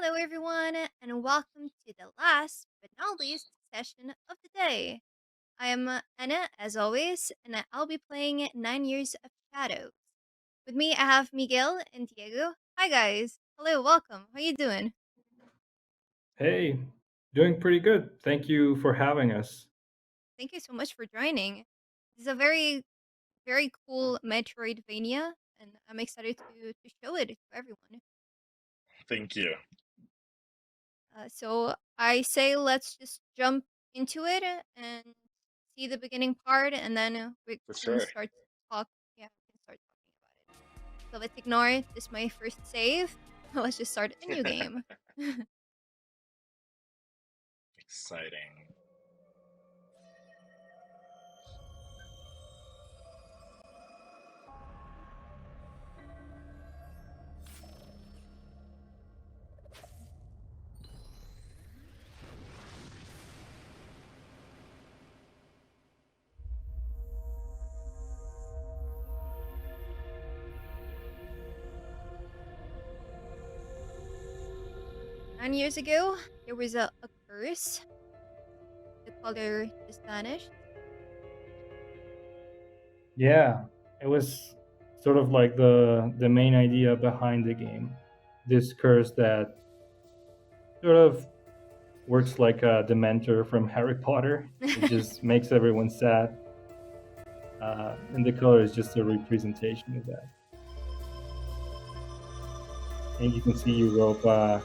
Hello, everyone, and welcome to the last but not least session of the day. I am Anna, as always, and I'll be playing 9 Years of Shadows. With me, I have Miguel and Diego. Hi, guys. Hello, welcome. How you doing? Hey, doing pretty good. Thank you for having us. Thank you so much for joining. This is a very cool Metroidvania, and I'm excited to show it to everyone. Thank you. So I say let's just jump into it and see the beginning part, and then we For can sure. start talk. Yeah, we can start talking about it. So let's ignore this. My first save. Let's just start a new game. Exciting. 9 years ago, there was a curse. The color just vanished. Yeah, it was sort of like the main idea behind the game. This curse that sort of works like a Dementor from Harry Potter. It just makes everyone sad, and the color is just a representation of that. And you can see Europa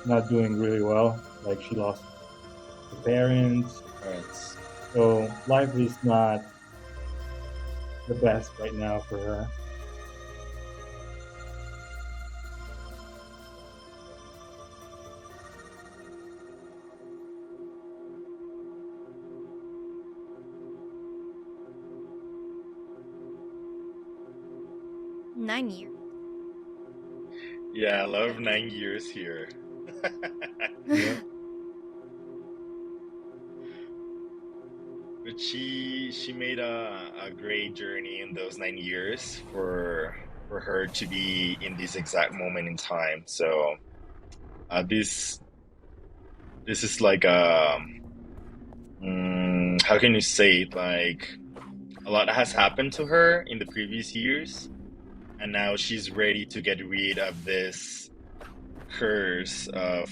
not doing really well. Like she lost her parents, Alright. so life is not the best right now for her. 9 years. Yeah, I love 9 years here. Yeah. But she made a great journey in those 9 years for her to be in this exact moment in time. So this is like how can you say it? Like a lot has happened to her in the previous years, and now she's ready to get rid of this curse of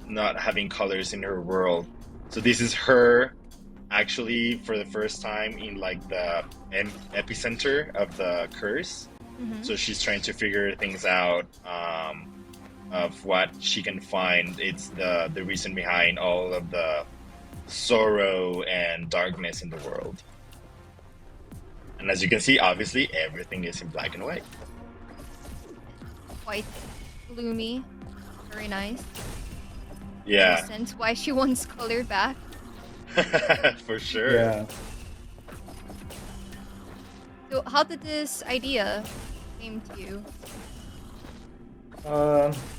not having colors in her world. So this is her actually for the first time in like the epicenter of the curse. Mm-hmm. So she's trying to figure things out of what she can find. It's the reason behind all of the sorrow and darkness in the world. And as you can see, obviously everything is in black and white. Quite gloomy. Very nice. Yeah, Makes sense why she wants color back. for sure. Yeah. So how did this idea came to you?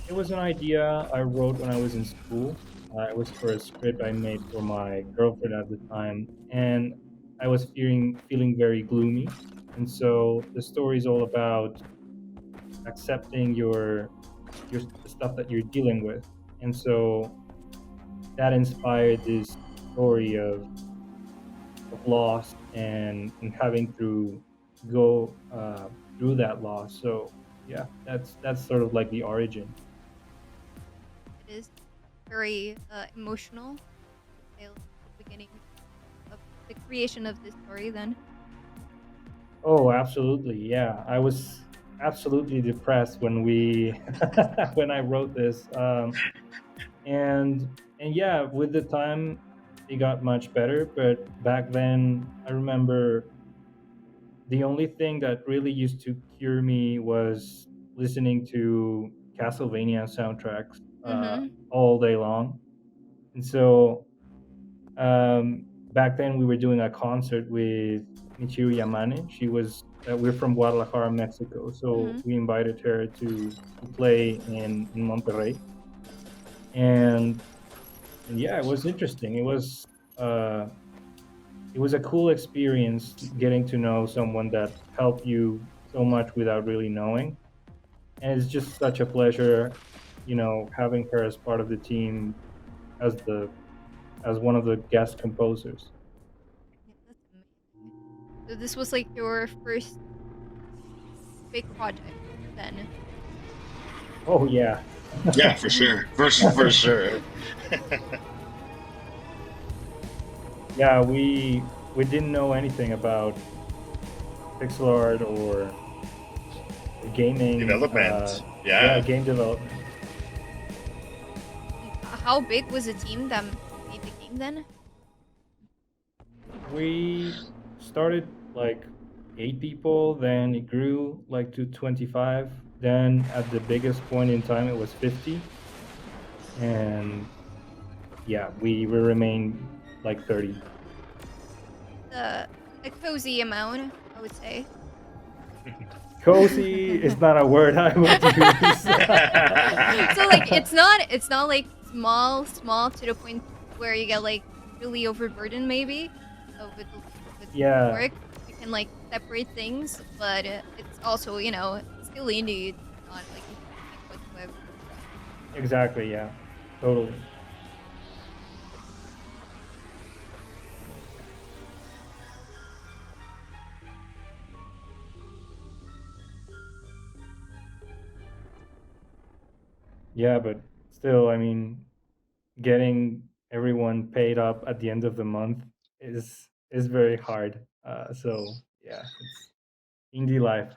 It was an idea I wrote when I was in school. It was for a script I made for my girlfriend at the time, and I was feeling very gloomy. And so the story is all about accepting your the stuff that you're dealing with. And so that inspired this story of loss and having to go through that loss. So yeah, that's sort of like the origin. It is very emotional. Tale at the beginning of the creation of this story. Then. Oh, absolutely. Yeah. I was absolutely depressed when we when I wrote this. And yeah, with the time it got much better, but back then I remember the only thing that really used to cure me was listening to Castlevania soundtracks Mm-hmm. all day long. And so back then we were doing a concert with Michiru Yamane. We're from Guadalajara, Mexico, so Mm-hmm. we invited her to play in Monterrey, and yeah, it was interesting. Uh, it was a cool experience getting to know someone that helped you so much without really knowing. and it's just such a pleasure, having her as part of the team as the as one of the guest composers. Yeah, that's amazing. So this was like your first big project then. Oh yeah. Yeah, for sure. For sure. Yeah, we didn't know anything about pixel art or gaming. Development. Yeah, Yeah. game development. And how big was the team that made the game then? We started like 8 people, then it grew like to 25. Then at the biggest point in time, it was 50, and yeah, we will remain like 30. A cozy amount, I would say. Cozy is not a word I would use. So like it's not like small to the point where you get like really overburdened maybe with Yeah, work. You can like separate things, but it's also still indie. It's not like you can connect with. exactly. Yeah, totally. Yeah, but still, I mean, getting everyone paid up at the end of the month is very hard. So yeah, it's indie life,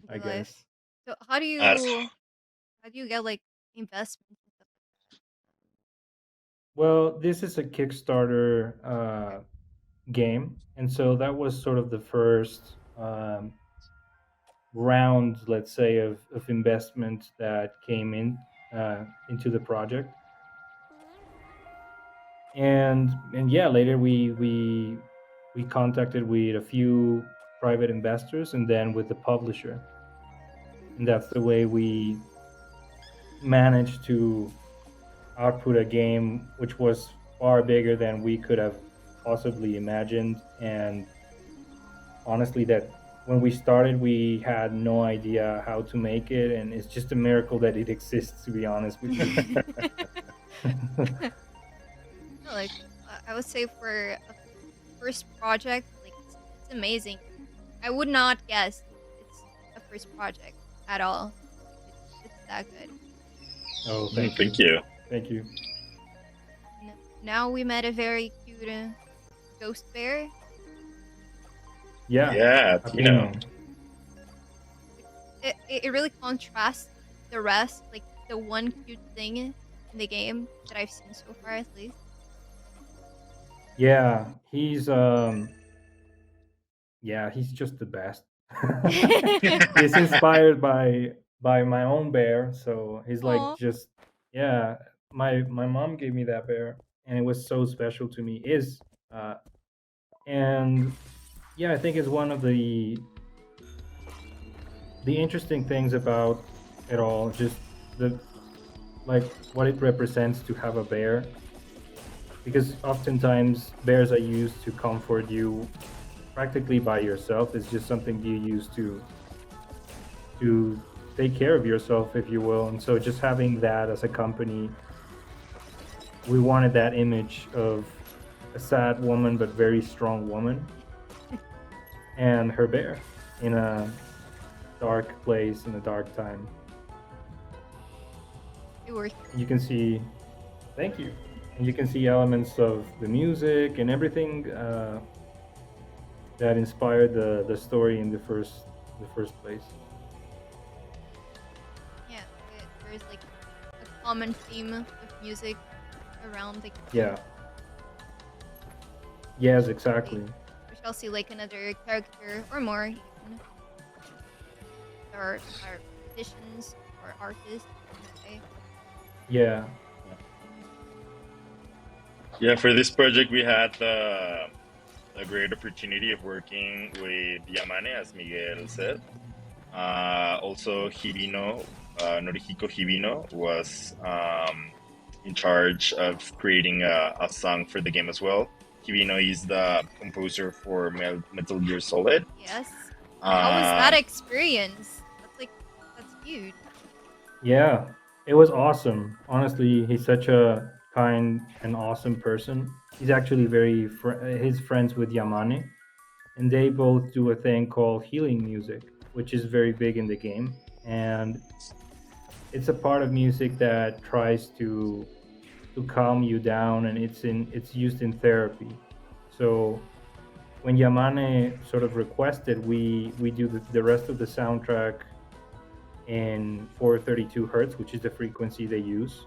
I Indie life. guess. So That's how do you get like investments and stuff Well, this is a Kickstarter game, and so that was sort of the first round, let's say, of investment that came into the project. And yeah, later we contacted with a few private investors and then with the publisher, and that's the way we managed to output a game which was far bigger than we could have possibly imagined. And honestly, that when we started, we had no idea how to make it, and it's just a miracle that it exists, to be honest with you. like that? No, like I would say for a first project, like it's amazing. I would not guess it's a first project at all. It's that good. Oh, thank you. thank you. Thank you. Now we met a very cute ghost bear. Yeah, Yeah, Apino. It really contrasts the rest, like the one cute thing in the game that I've seen so far, at least. Yeah, he's just the best. He's inspired by my own bear, so he's like Aw. just yeah. My mom gave me that bear, and it was so special to me. Uh, and yeah, I think it's one of the interesting things about it all, just the like what it represents to have a bear, because oftentimes bears are used to comfort you practically by yourself. It's just something you use to take care of yourself, if you will. And so just having that as a company, we wanted that image of a sad woman but very strong woman and her bear in a dark place in a dark time. It worked. You can see, thank you, and you can see elements of the music and everything that inspired the story in the first place. Yeah, there's like a common theme of music around the game. Yeah. Yes, We exactly. we shall see like another character or more, even, or musicians or artists. Okay. Yeah. Yeah, for this project, we had a great opportunity of working with Yamane, as Miguel said. Also, Hibino, Norihiko Hibino, was in charge of creating a song for the game as well. Hibino is the composer for Metal Gear Solid. Yes. How was that Um, experience? That's huge. Yeah, it was awesome. Honestly, he's such a kind and awesome person. He's actually his friends with Yamane, and they both do a thing called healing music, which is very big in the game. And it's a part of music that tries to calm you down, and it's used in therapy. So when Yamane sort of requested we do the rest of the soundtrack in 432 hertz, which is the frequency they use.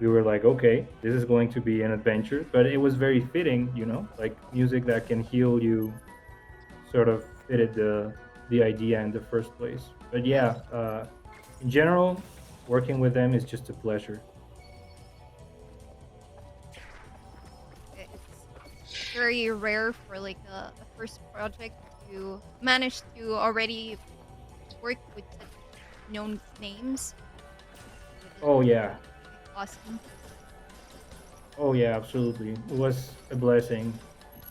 We were like, okay, this is going to be an adventure, but it was very fitting, like music that can heal you, sort of fitted the idea in the first place. But yeah, in general, working with them is just a pleasure. It's very rare for like a first project to manage to already work with such known names. It is Oh yeah, like awesome. oh yeah, absolutely. It was a blessing,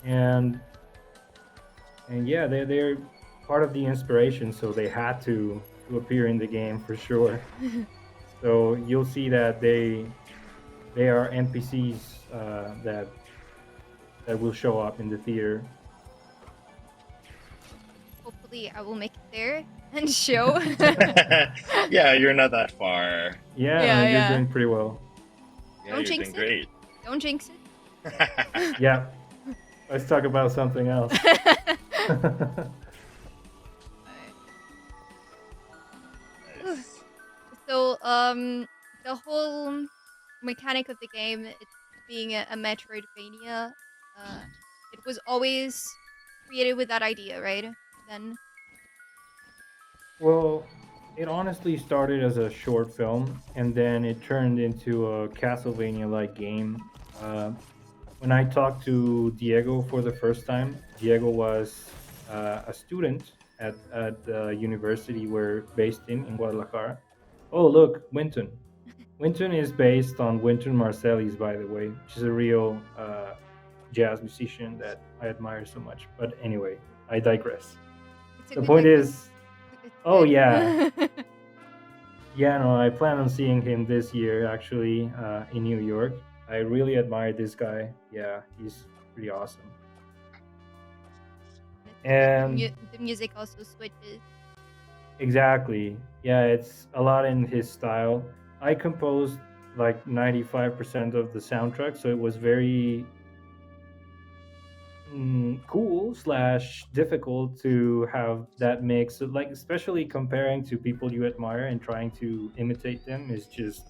and yeah, they're part of the inspiration, so they had to appear in the game for sure. So you'll see that they are NPCs that will show up in the theater. Hopefully, I will make it there and show. Yeah, you're not that far. Yeah, no, Yeah, you're yeah. doing pretty well. Yeah, Don't you're jinx doing it. great. Don't jinx it. Yeah, let's talk about something else. Ooh. Nice. So, the whole mechanic of the game, it being a Metroidvania, uh, it was always created with that idea, right? Then, Well, it honestly started as a short film, and then it turned into a Castlevania-like game. When I talked to Diego for the first time, Diego was a student at the university we're based in Guadalajara. Oh, look, Winton. Winton is based on Wynton Marsalis, by the way, which is a real jazz musician that I admire so much. But anyway, I digress. it's a The good point digress. is, It's oh yeah, good. yeah, no, I plan on seeing him this year actually in New York. I really admire this guy. Yeah, he's pretty awesome. It's good that And the music also switches. exactly, yeah, it's a lot in his style. I composed like 95% of the soundtrack, so it was very cool slash difficult to have that mix. Like, especially comparing to people you admire and trying to imitate them is just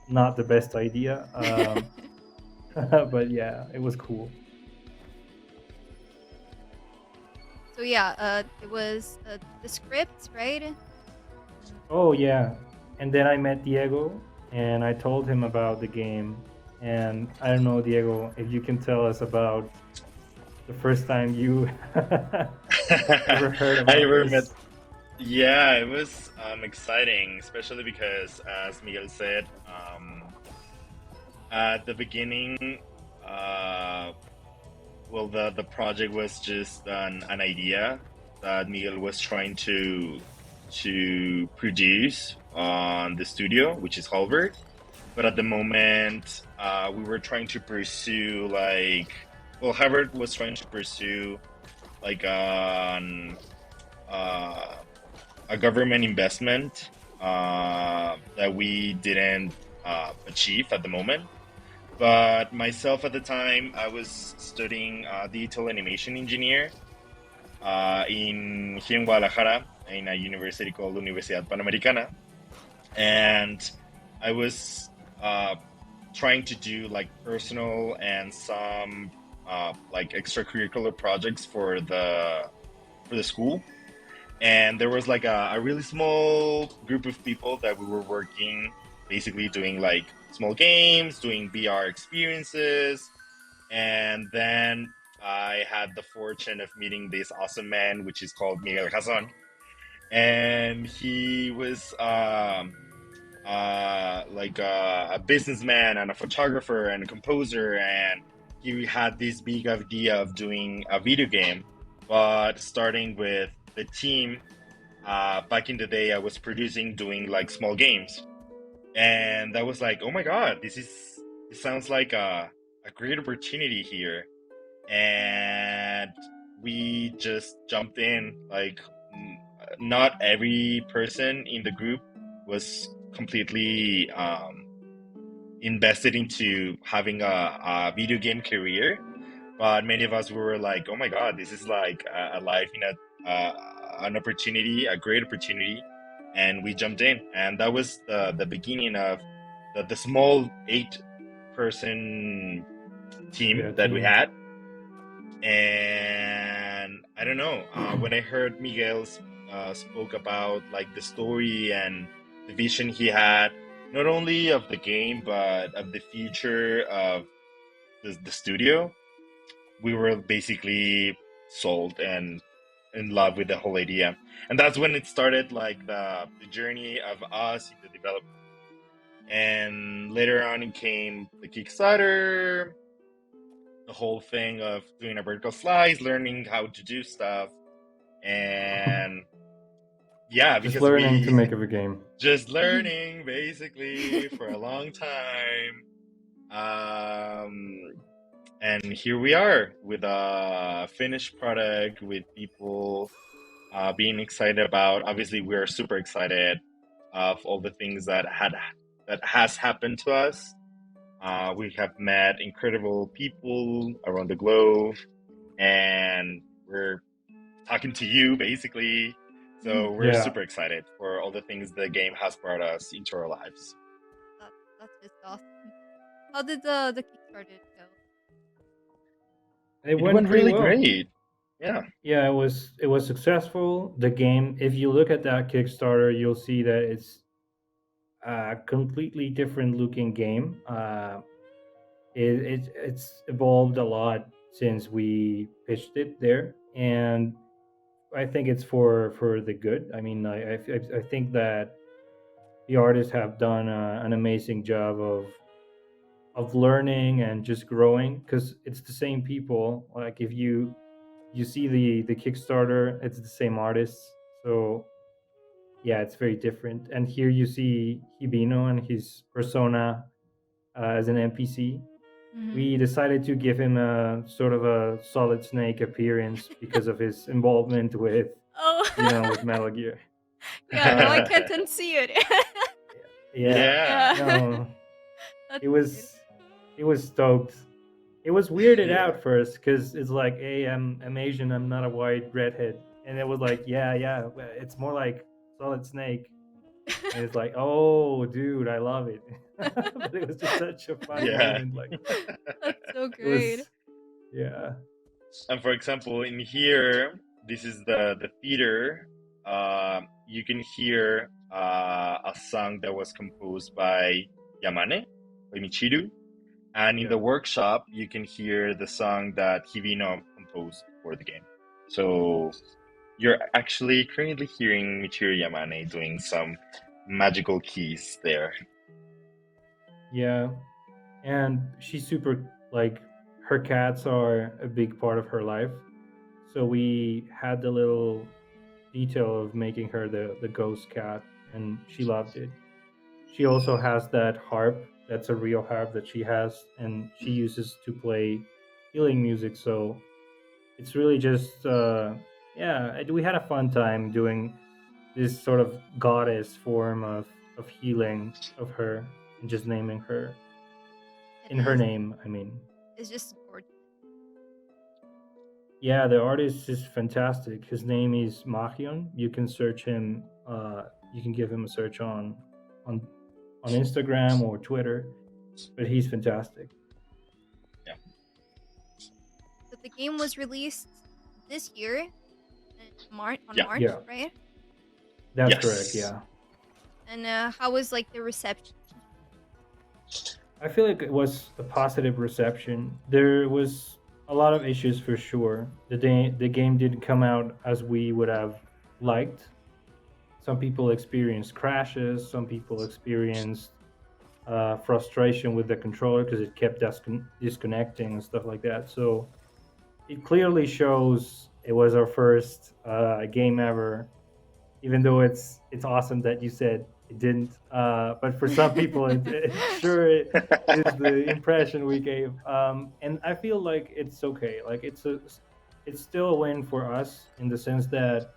not the best idea. But yeah, it was cool. So yeah, it was the script, right? Oh yeah, and then I met Diego and I told him about the game. And I don't know, Diego, if you can tell us about the first time you ever heard I about ever met. this. Yeah, it was exciting, especially because, as Miguel said, at the beginning, uh, well, the project was just an idea that Miguel was trying to produce on the studio, which is Halberd. But at the moment, we were trying to pursue well, Halberd was trying to pursue like uh, a government investment that we didn't achieve at the moment. But myself at the time, I was studying digital animation engineer in here in Guadalajara in a university called Universidad Panamericana, and I was trying to do like personal and some like extracurricular projects for the school. And there was like a really small group of people that we were working, basically doing like small games, doing VR experiences. And then I had the fortune of meeting this awesome man, which is called Miguel Hasson. And he was like a businessman and a photographer and a composer. And he had this big idea of doing a video game, but starting with the team back in the day, I was producing, doing like small games, and I was like, oh my god, this sounds like a great opportunity here, and we just jumped in. Like, not every person in the group was completely invested into having a video game career, but many of us were like, "Oh my god, this is like a life in an opportunity, a great opportunity," and we jumped in, and that was the beginning of the small 8-person Yeah, team that we team. had. And I don't know, when I heard Miguel spoke about like the story and the vision he had, not only of the game but of the future of the studio, we were basically sold and in love with the whole idea. And that's when it started, like the journey of us in the development. And later on, it came the Kickstarter, the whole thing of doing a vertical slice, learning how to do stuff, and yeah, Just because learning to we make up a game. just learning basically for a long time. Um, and here we are with a finished product, with people being excited about. Obviously, we're super excited of all the things that has happened to us. We have met incredible people around the globe, and we're talking to you basically. So we're Yeah, super excited for all the things the game has brought us into our lives. That's just awesome. How did the Kickstarter go? it It went went pretty really well. great. Yeah. Yeah, it was successful. The game, if you look at that Kickstarter, you'll see that it's a completely different looking game. It's evolved a lot since we pitched it there, and I think it's for the good. I mean, I think that the artists have done an amazing job of learning and just growing, because it's the same people. Like, if you see the Kickstarter, it's the same artists. So yeah, it's very different. And here you see Hibino and his persona as an NPC. Mm-hmm. We decided to give him a sort of a Solid Snake appearance because of his involvement with, Oh, with Metal Gear. yeah. No, I Uh, can't unsee it. yeah, Yeah. Yeah, no, that's he good. was he was stoked. It was weirded Yeah. out first because it's like, hey, I'm Asian, I'm not a white redhead, and it was like, yeah, it's more like Solid Snake, and it's like, oh, dude, I love it. But it was just such a fun Yeah. moment. Like, That's so it great. was, yeah, And for example, in here, this is the theater. You can hear a song that was composed by Yamane, by Michiru. And in yeah. the workshop, you can hear the song that Hibino composed for the game. So you're actually currently hearing Michiru Yamane doing some magical keys there. Yeah, and she's super, like, her cats are a big part of her life. So we had the little detail of making her the ghost cat, and she loved it. She also has that harp. That's a real harp that she has, and she uses to play healing music. So it's really just, yeah. We had a fun time doing this sort of goddess form of healing of her, and just naming her It in her is. name. I mean, It's just gorgeous. yeah, the artist is fantastic. His name is Machion. You can search him. You can give him a search on on Instagram or Twitter. But he's fantastic. Yeah. So the game was released this year, on Yeah. March, Yeah, right? that's correct. Yes. Yeah, And how was like the reception? I feel like it was a positive reception. There was a lot of issues for sure. The game didn't come out as we would have liked. Some people experienced crashes. Some people experienced frustration with the controller because it kept disconnecting and stuff like that. So it clearly shows it was our first game ever even though it's awesome that you said it didn't. But for some people, it sure is the impression we gave. And I feel like it's okay. Like it's still a win for us in the sense that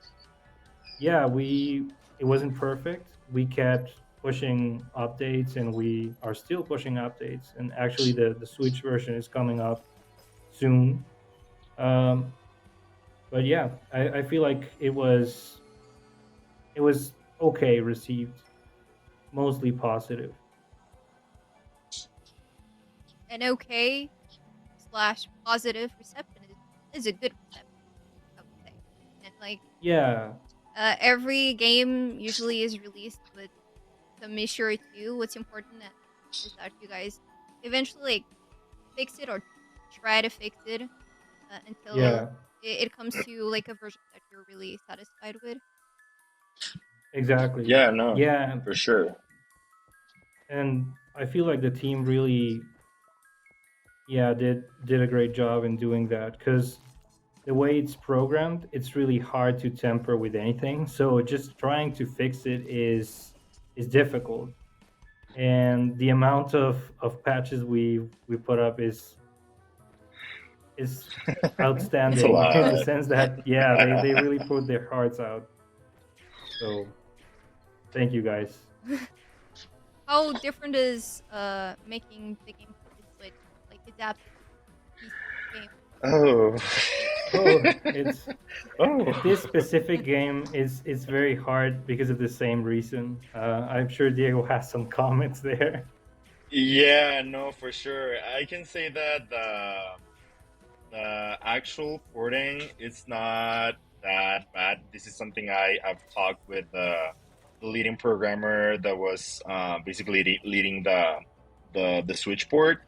yeah, we it wasn't perfect. We kept pushing updates, and we are still pushing updates. And actually, the Switch version is coming up soon. Um, but yeah, I feel like it was okay received, mostly positive. An okay slash positive reception is a good reception, I would say. And like Yeah, every game usually is released with some issue or two. What's important is that you guys eventually like fix it or try to fix it until yeah, it comes to like a version that you're really satisfied with. exactly. Yeah, no, Yeah, for sure. and I feel like the team really, yeah, did a great job in doing that because the way it's programmed, it's really hard to tamper with anything. So just trying to fix it is difficult, and the amount of patches we put up is It's a outstanding in the lot. sense that yeah, they really put their hearts out. So thank you guys. How different is making the game for the Switch like adapted to PC game? Oh. Oh, it's this Oh. specific game is very hard because of the same reason. I'm sure Diego has some comments there. Yeah, no, for sure. I can say that the actual porting is not that bad. This is something I've talked with the leading programmer that was basically leading the Switch port.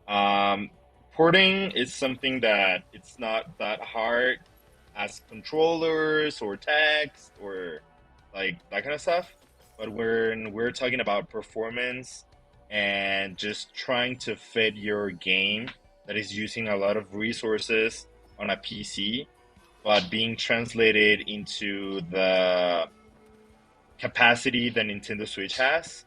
Um, Porting is something that it's not that hard as controllers or text or like that kind of stuff. But when we're talking about performance and just trying to fit your game that is using a lot of resources on a PC, but being translated into the capacity that Nintendo Switch has,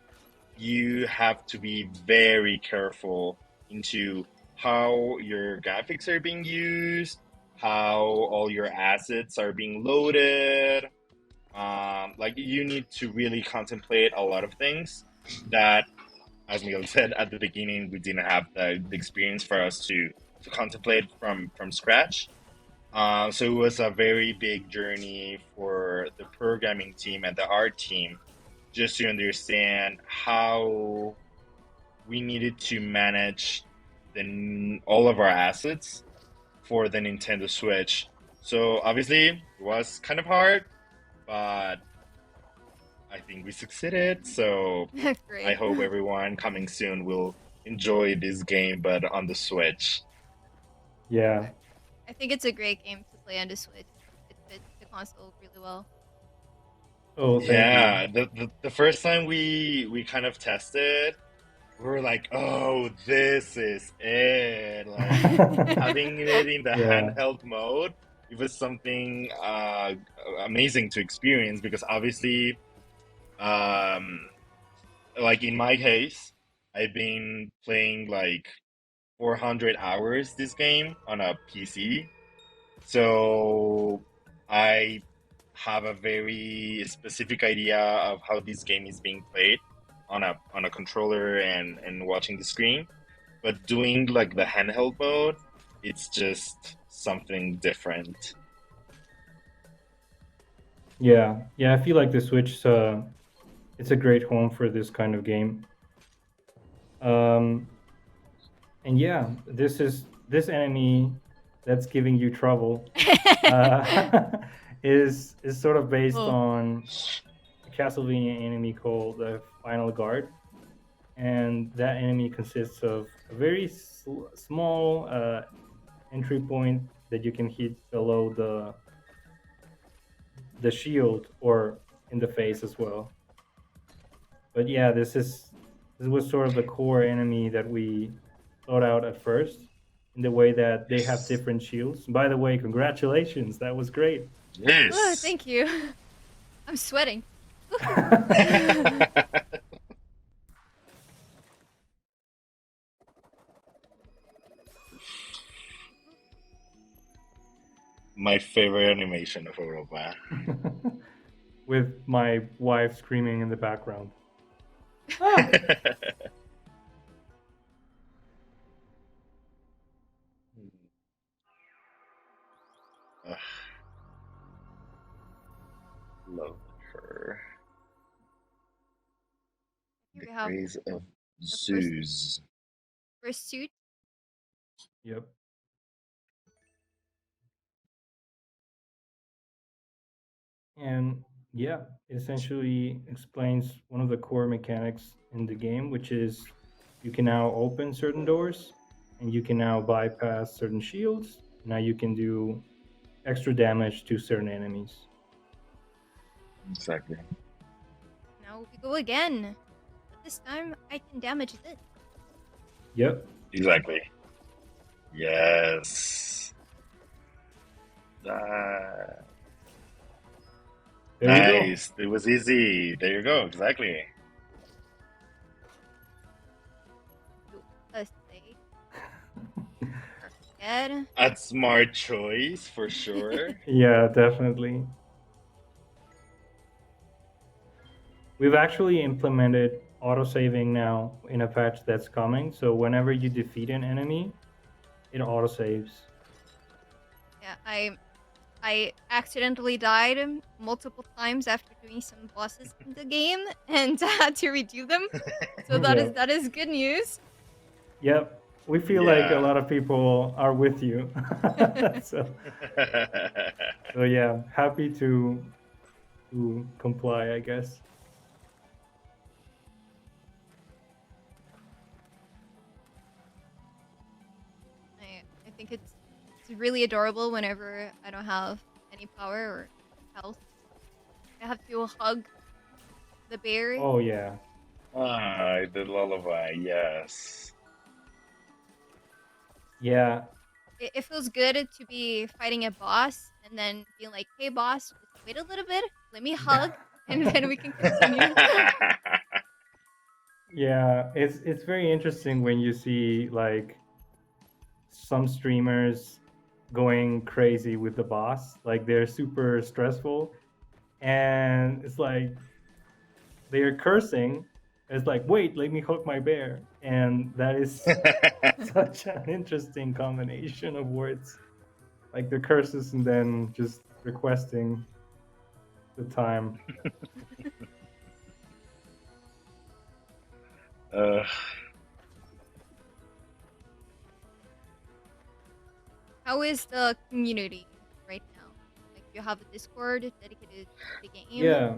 you have to be very careful into how your graphics are being used, how all your assets are being loaded. Like you need to really contemplate a lot of things that, as Miguel said at the beginning, we didn't have the experience for us to contemplate from scratch. So it was a very big journey for the programming team and the art team just to understand how we needed to manage all of our assets for the Nintendo Switch. So obviously it was kind of hard, but I think we succeeded. So I Great. hope everyone coming soon will enjoy this game, but on the Switch. Yeah. I think it's a great game to play on the Switch. It fits the console really well. Oh, thank you. Yeah, the first time we kind of tested, we were like, oh, this is it. Like having it in the Yeah. handheld mode, it was something amazing to experience because obviously, um, like in my case, I've been playing like 400 hours this game on a PC. So I have a very specific idea of how this game is being played on a controller and watching the screen. But doing like the handheld mode, it's just something different. Yeah. Yeah, I feel like the Switch it's a great home for this kind of game. Um and yeah, this enemy that's giving you trouble is sort of based Oh, on a Castlevania enemy called the Final Guard, and that enemy consists of a very small entry point that you can hit below the shield or in the face as well. But yeah, this was sort of the core enemy that we thought out at first, in the way that they have different shields. By the way, congratulations, that was great. oh Yes. thank you. I'm sweating. My favorite animation of Europa. With my wife screaming in the background. Ah! Ugh, love her. Here The we have craze of the first zoos. suit. Yep. And yeah, it essentially explains one of the core mechanics in the game, which is you can now open certain doors and you can now bypass certain shields. Now you can do extra damage to certain enemies. Exactly. Now we go again. But this time I can damage this. Yep. Exactly. Yes. Ah, There you go. nice. It was easy. There you go. Exactly. Do a stake. Dead. A smart choice for sure. Yeah, definitely. We've actually implemented autosaving now in a patch that's coming. So whenever you defeat an enemy, it autosaves. Yeah, I accidentally died multiple times after doing some bosses in the game and had to redo them. So Yeah. that is good news. Yep. We feel like a Yeah. lot of people are with you. so, so yeah, happy to comply, I guess. I think it's really adorable whenever I don't have any power or health. I have to hug the bear. Oh yeah. Ah, the lullaby. Yes. Yeah. It feels good to be fighting a boss and then being like, "Hey, boss, just wait a little bit. Let me hug, and then we can continue." Yeah, it's very interesting when you see like some streamers going crazy with the boss. Like they're super stressful and it's like they're cursing. It's like, wait, let me hook my bear. And that is such an interesting combination of words. Like the curses and then just requesting the time. uh, How is the community right now? Like, you have a Discord dedicated to the game. Yeah.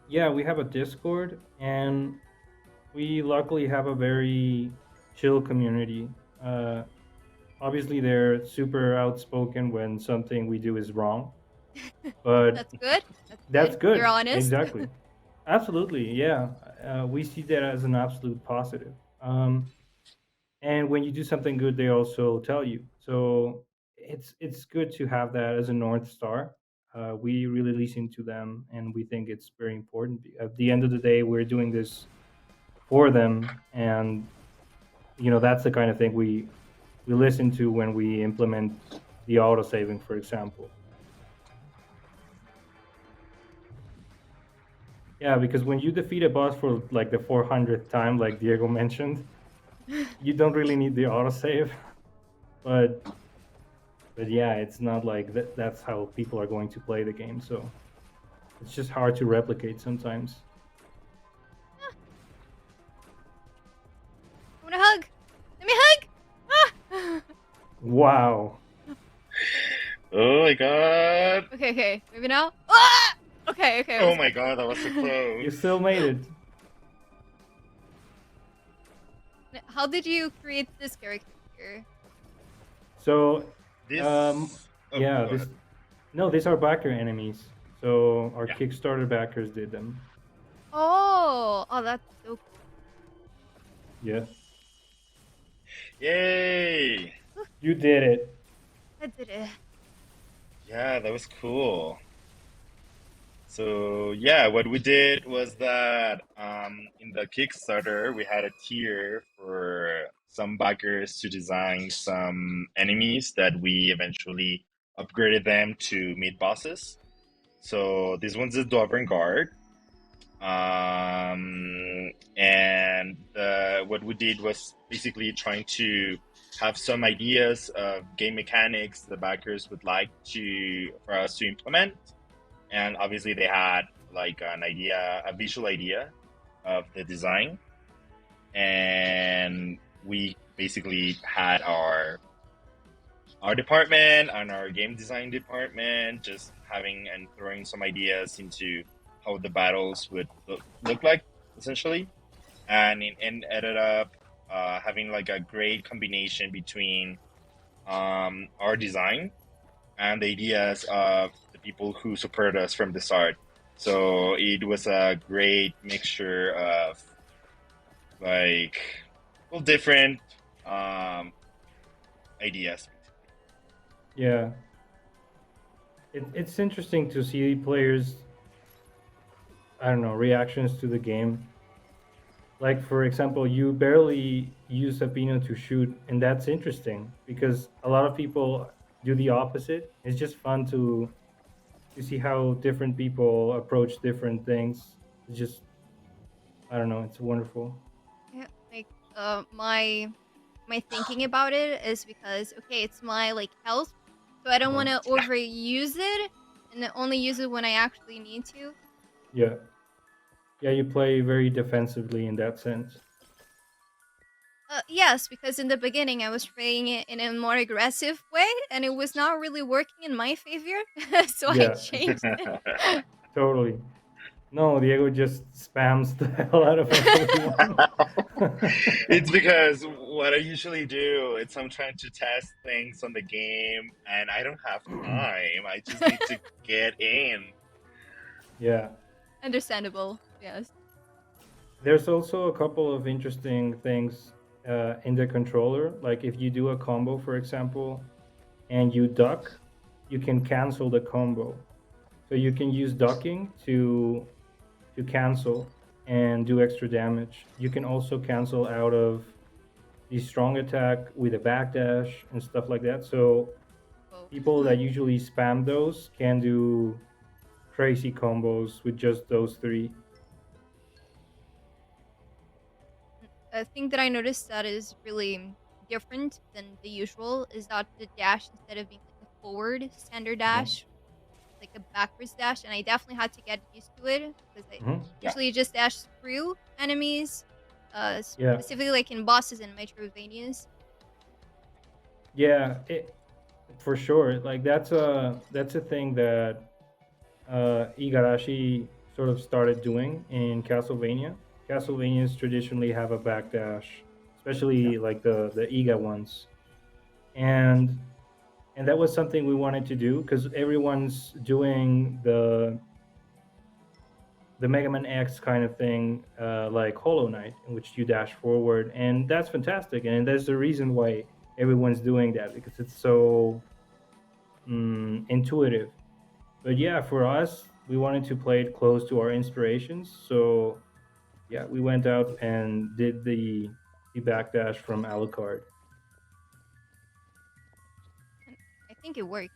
Yeah, we have a Discord and we luckily have a very chill community. Uh, Obviously, they're super outspoken when something we do is wrong, but That's good. That's that's good. You're good. honest. Exactly. Absolutely. Yeah. We see that as an absolute positive. And when you do something good, they also tell you. So it's good to have that as a North Star. We really listen to them, and we think it's very important. At the end of the day, we're doing this for them, and that's the kind of thing we listen to when we implement the autosaving, for example. Yeah, because when you defeat a boss for like the 400th time, like Diego mentioned, you don't really need the autosave. But but yeah, it's not like that's how people are going to play the game. So it's just hard to replicate sometimes. I want a hug. Let me hug. Ah! Wow. oh my god. Okay, okay. Maybe now. Ah! Okay, okay. Oh my god, that was so You close. still made it. How did you create this character here? So This. Oh, yeah, go this ahead. no, these are backer enemies. So our Yeah. Kickstarter backers did them. Oh, that's so cool. Yeah. Yay! You did it. I did it. Yeah, that was cool. So yeah, what we did was that in the Kickstarter we had a tier for some backers to design some enemies that we eventually upgraded them to meet bosses. So this one's the Dwarven Guard. And what we did was basically trying to have some ideas of game mechanics the backers would like to for us to implement, and obviously they had like an idea, a visual idea of the design, and we basically had our department and our game design department just having and throwing some ideas into how the battles would look like essentially, and it ended up having like a great combination between our design and the ideas of the people who supported us from the start. So it was a great mixture of like well different um, ideas. Yeah, it's interesting to see players. I don't know, reactions to the game. Like for example, you barely use Apino to shoot, and that's interesting because a lot of people do the opposite. It's just fun to see how different people approach different things. It's just, I don't know, it's wonderful. Yeah, like my thinking about it is because okay, it's my like health, so I don't Uh-huh. want to overuse it and only use it when I actually need to. Yeah, yeah, you play very defensively in that sense. Yes, because in the beginning I was playing it in a more aggressive way, and it was not really working in my favor, so I Yeah, changed it. totally. No, Diego just spams the hell out of everyone. It's because what I usually do is I'm trying to test things on the game and I don't have time. I just need to get in. Yeah. Understandable. Yes. There's also a couple of interesting things in the controller. Like if you do a combo, for example, and you duck, you can cancel the combo. So you can use ducking to cancel and do extra damage. You can also cancel out of the strong attack with a backdash and stuff like that. So Oh. people that usually spam those can do crazy combos with just those three. A thing that I noticed that is really different than the usual is that the dash, instead of being like a forward standard Uh-huh. dash, like a backwards dash, and I definitely had to get used to it because I Mhm. Yeah. usually just dash through enemies, Yeah, specifically like in bosses and Metroidvanias. yeah, for sure. Like that's a thing that Igarashi sort of started doing in Castlevania. Castlevanias traditionally have a backdash, Yeah. especially like the Iga ones, and and that was something we wanted to do because everyone's doing the Mega Man X kind of thing, like Hollow Knight, in which you dash forward, and that's fantastic, and that's the reason why everyone's doing that because it's so intuitive. But yeah, for us, we wanted to play it close to our inspirations, so yeah, we went out and did the backdash from Alucard. And I think it worked.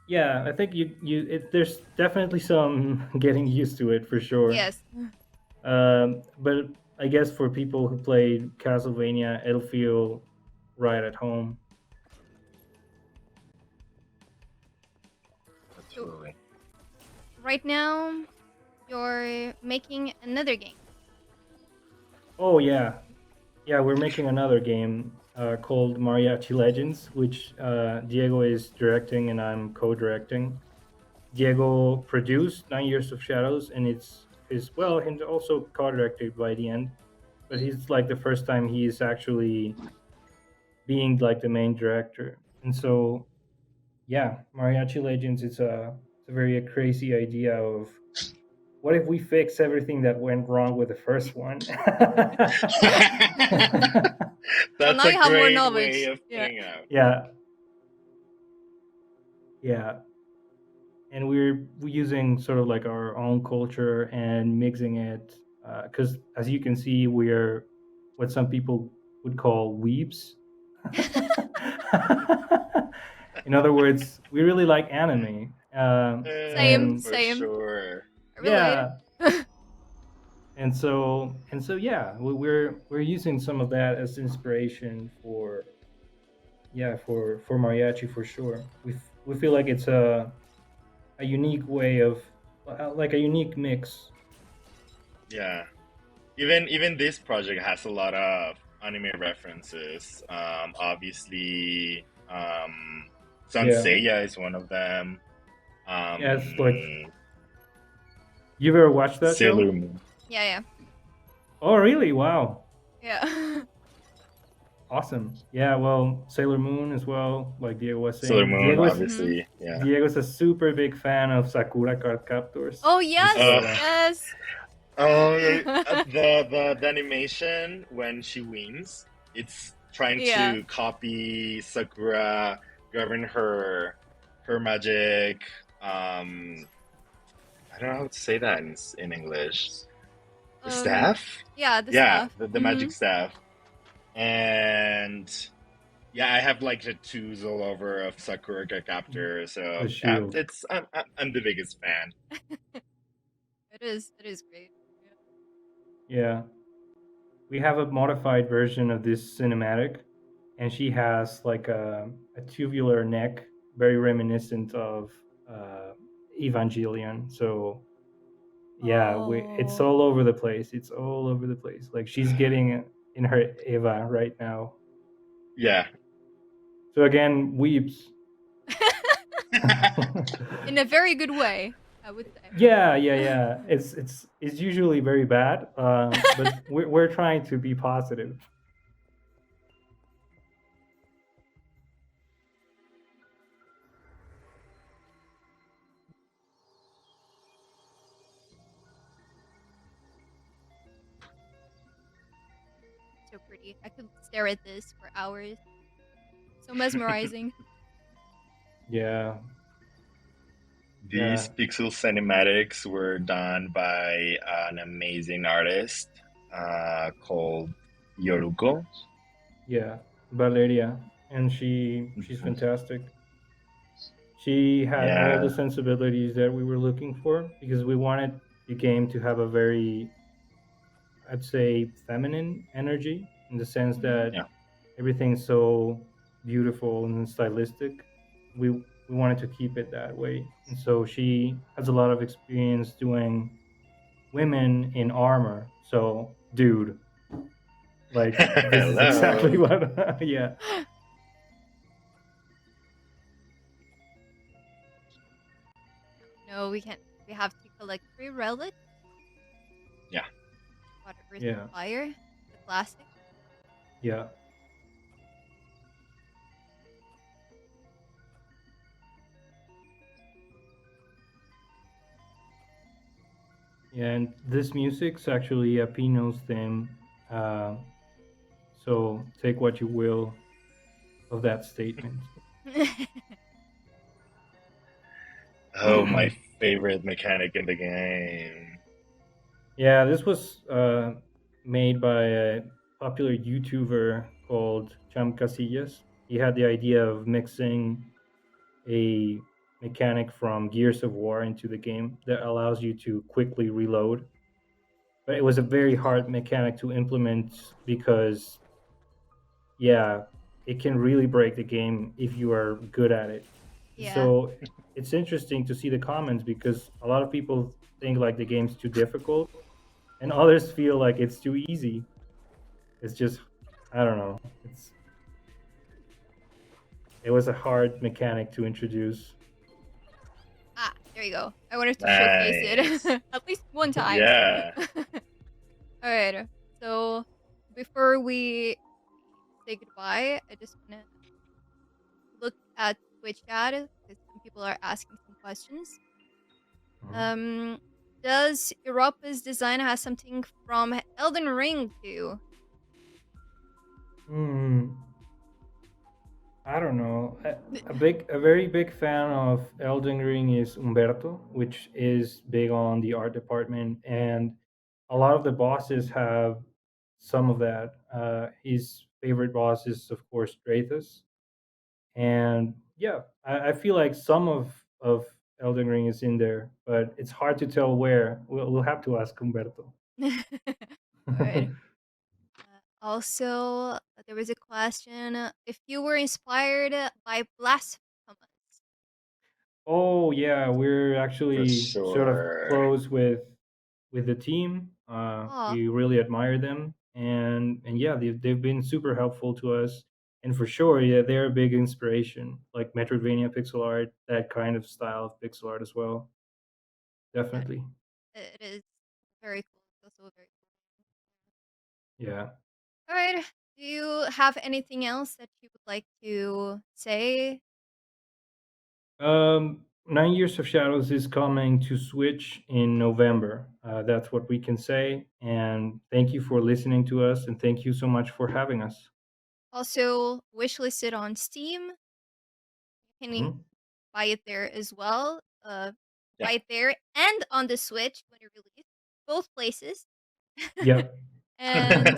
Yeah, I think there's definitely some getting used to it for sure. Yes. But I guess for people who played Castlevania, it'll feel right at home. So Absolutely. right now you're making another game. Oh yeah, yeah, we're making another game called Mariachi Legends, which Diego is directing and I'm co-directing. Diego produced 9 Years of Shadows, and it's his well, and also co-directed by the end. But he's like the first time he's actually being like the main director, and so yeah, Mariachi Legends is a very crazy idea of what if we fix everything that went wrong with the first one. Well, That's now a you have more great way knowledge. of Yeah. putting out. Yeah, yeah, and we're using sort of like our own culture and mixing it, because as you can see, we're what some people would call weebs. In other words, we really like anime, Same, and For same. sure. I relate. yeah, and so yeah, we're using some of that as inspiration for, yeah, for mariachi for sure. We feel like it's a unique way of, like a unique mix. Yeah. Even this project has a lot of anime references. Obviously, Yeah, Sanseiya is one of them. yeah. It's like, Um, you've ever watched that Sailor show? Moon. Yeah, yeah. Oh, really? Wow, Yeah. awesome. Yeah, well, Sailor Moon as well. Like Diego was Sailor saying, Moon, Mhm. obviously. Yeah. Diego's a super big fan of Sakura card captors, Oh, and yes. Uh, so Yes. the animation when she wins, it's trying Yeah. to copy Sakura, govern her magic. Um, I don't know how to say that in English. The Um, staff? yeah, the Yeah, stuff. the magic Mhm. staff. And yeah, I have like tattoos all over of Sakura captor. the So yeah, shield. it's I'm the biggest fan. It is great. Yeah. Yeah, we have a modified version of this cinematic, and she has like a tubular neck, very reminiscent of uh, Evangelion. So yeah, it's Oh. all over the place. It's all over the place. Like she's getting in her Eva right now. Yeah. So again, weeps. In a very good way, I would say. Yeah, yeah, yeah. It's usually very bad, but we're trying to be positive. So pretty. I could stare at this for hours. So mesmerizing. Yeah, These yeah, pixel cinematics were done by an amazing artist called Yoruko. yeah. Valeria, and she's Mhm. fantastic. She had all the Yeah, sensibilities that we were looking for because we wanted the game to have a very, I'd say, feminine energy in the sense Mhm. that yeah. everything's so beautiful and stylistic. We wanted to keep it that way, and so she has a lot of experience doing women in armor. So, dude, like this is exactly Hello. what. Yeah, No, we can't. We have to collect 3 relics: Yeah. water, earth, and yeah, fire. The classic. yeah, yeah. And this music's actually Apino's theme. Uh, so take what you will of that statement. Oh, my favorite mechanic in the game. Yeah, this was made by a popular YouTuber called Cham Casillas. He had the idea of mixing a mechanic from Gears of War into the game that allows you to quickly reload. But it was a very hard mechanic to implement because, yeah, it can really break the game if you are good at it. Yeah. So it's interesting to see the comments because a lot of people think like the game's too difficult, and others feel like it's too easy. It's just, I don't know. It was a hard mechanic to introduce. Ah, there you go. I wanted to showcase Nice. it at least one time. Yeah. All right. So before we say goodbye, I just want to look at Twitch chat because some people are asking some questions. Mhm. Um, does Europa's design has something from Elden Ring too? Hmm. I don't know. A very big fan of Elden Ring is Umberto, which is big on the art department, and a lot of the bosses have some of that. His favorite boss is, of course, Drathus, and yeah, I feel like some of Elden Ring is in there, but it's hard to tell where. We'll have to ask Umberto. All right. Also, there was a question: if you were inspired by blasphemous, Oh yeah, we're For actually sort of sure. close with the team. oh, We really admire them, and yeah, they've been super helpful to us. And for sure, yeah, they're a big inspiration, like Metroidvania pixel art, that kind of style of pixel art as well. yeah, Definitely, it is very cool. It's also very cool. yeah. All right. Do you have anything else that you would like to say? 9 Years of Shadows is coming to Switch in November. That's what we can say. And thank you for listening to us, and thank you so much for having us. Also, wishlist it on Steam. You can Mhm. buy it there as well. Yeah. Buy it there and on the Switch when it releases, both places. Yep. And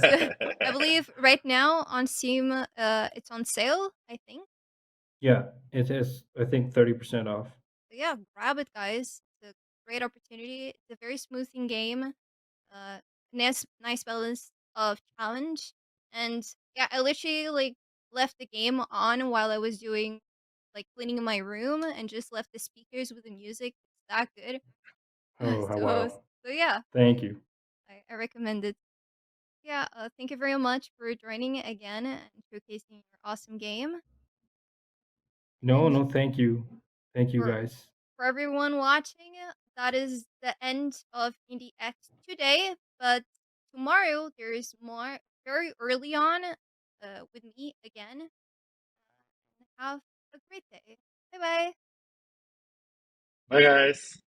I believe right now on Steam, it's on sale. I think. Yeah, it is, I think, 30% off. So yeah, grab it, guys. It's a great opportunity. It's a very smoothing game. Uh, nice balance of challenge, and yeah, I literally like left the game on while I was doing like cleaning my room, and just left the speakers with the music. It's that good. Oh, so wow. so yeah, Thank you. I recommend it. Yeah, thank you very much for joining again and showcasing your awesome game. No, And no, thank you. Thank you, for guys. for everyone watching, that is the end of Indie X today. But tomorrow there is more very early on with me again. And have a great day. Bye bye. Bye, guys.